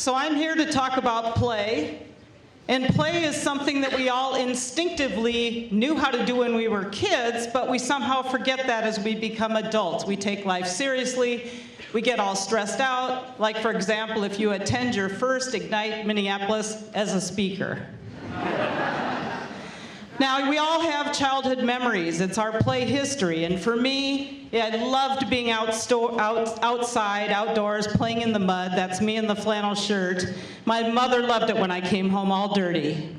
So I'm here to talk about play. And play is something that we all instinctively knew how to do when we were kids, but we somehow forget that as we become adults. We take life seriously. We get all stressed out. Like, for example, if you attend your first Ignite Minneapolis as a speaker. Now, we all have childhood memories. It's our play history. And for me, I loved being outside, outdoors, playing in the mud. That's me in the flannel shirt. My mother loved it when I came home all dirty.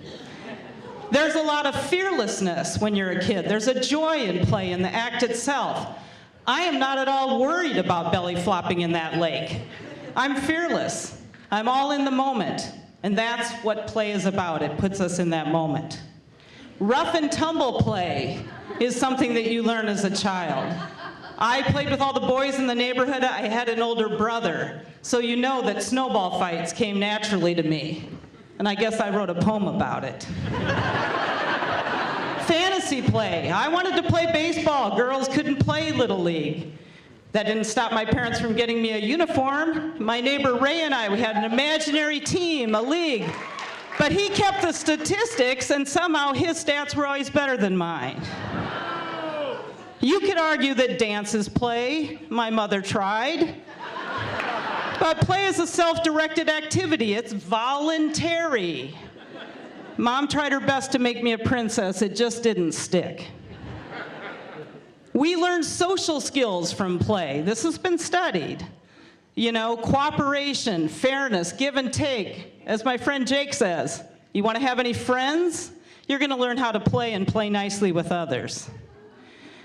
There's a lot of fearlessness when you're a kid. There's a joy in play, in the act itself. I am not at all worried about belly flopping in that lake. I'm fearless. I'm all in the moment. And that's what play is about. It puts us in that moment. Rough and tumble play is something that you learn as a child. I played with all the boys in the neighborhood. I had an older brother, so you know that snowball fights came naturally to me. And I guess I wrote a poem about it. Fantasy play. I wanted to play baseball. Girls couldn't play Little League. That didn't stop my parents from getting me a uniform. My neighbor Ray and I, we had an imaginary team, a league. But he kept the statistics, and somehow his stats were always better than mine. You could argue that dance is play. My mother tried. But play is a self-directed activity. It's voluntary. Mom tried her best to make me a princess. It just didn't stick. We learn social skills from play. This has been studied. You know, cooperation, fairness, give and take. As my friend Jake says, you want to have any friends? You're going to learn how to play and play nicely with others.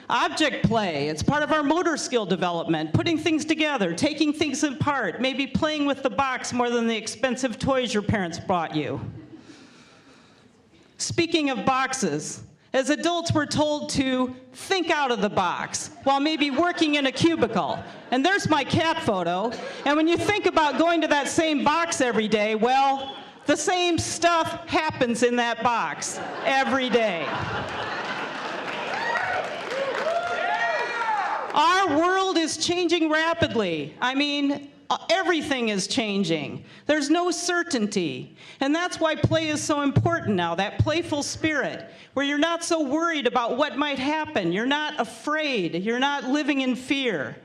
Object play, it's part of our motor skill development, putting things together, taking things apart, maybe playing with the box more than the expensive toys your parents bought you. Speaking of boxes, as adults, we're told to think out of the box while maybe working in a cubicle. And there's my cat photo. And when you think about going to that same box every day, well, the same stuff happens in that box every day. Our world is changing rapidly. I mean, everything is changing. There's no certainty. And that's why play is so important now, that playful spirit, where you're not so worried about what might happen. You're not afraid. You're not living in fear.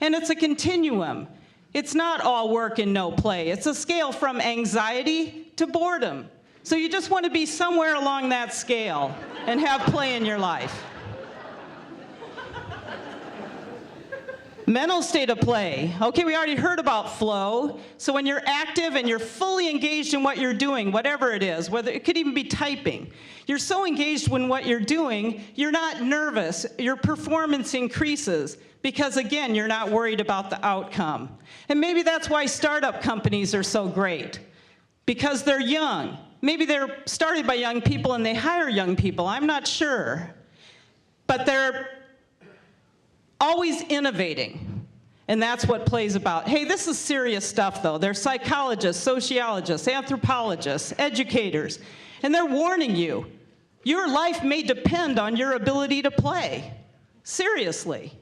And it's a continuum. It's not all work and no play. It's a scale from anxiety to boredom. So you just want to be somewhere along that scale and have play in your life. Mental state of play. Okay, we already heard about flow. So when you're active and you're fully engaged in what you're doing, whatever it is, whether it could even be typing, you're so engaged in what you're doing, you're not nervous. Your performance increases because, again, you're not worried about the outcome. And maybe that's why startup companies are so great, because they're young. Maybe they're started by young people and they hire young people. I'm not sure. But they're always innovating, and that's what play's about. Hey, this is serious stuff, though. They're psychologists, sociologists, anthropologists, educators, and they're warning you. Your life may depend on your ability to play. Seriously.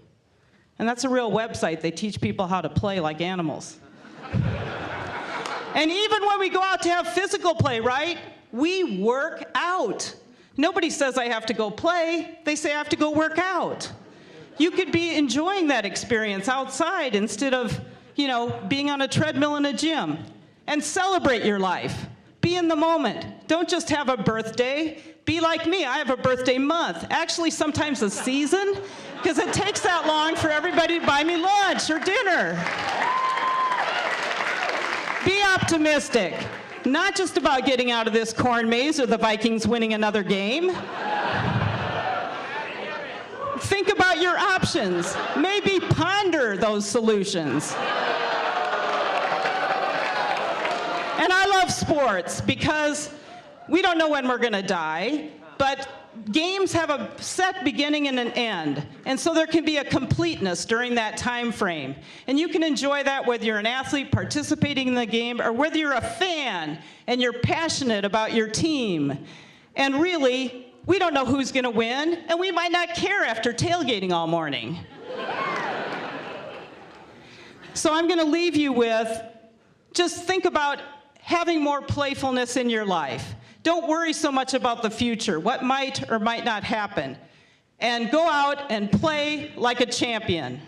And that's a real website. They teach people how to play like animals. And even when we go out to have physical play, right? We work out. Nobody says I have to go play. They say I have to go work out. You could be enjoying that experience outside instead of, being on a treadmill in a gym. And celebrate your life. Be in the moment. Don't just have a birthday. Be like me. I have a birthday month. Actually, sometimes a season, because it takes that long for everybody to buy me lunch or dinner. Be optimistic. Not just about getting out of this corn maze or the Vikings winning another game. Think about your options. Maybe ponder those solutions. And I love sports because we don't know when we're going to die, but games have a set beginning and an end. And so there can be a completeness during that time frame. And you can enjoy that whether you're an athlete participating in the game or whether you're a fan and you're passionate about your team. And really, we don't know who's going to win, and we might not care after tailgating all morning. So I'm going to leave you with, just think about having more playfulness in your life. Don't worry so much about the future, what might or might not happen. And go out and play like a champion.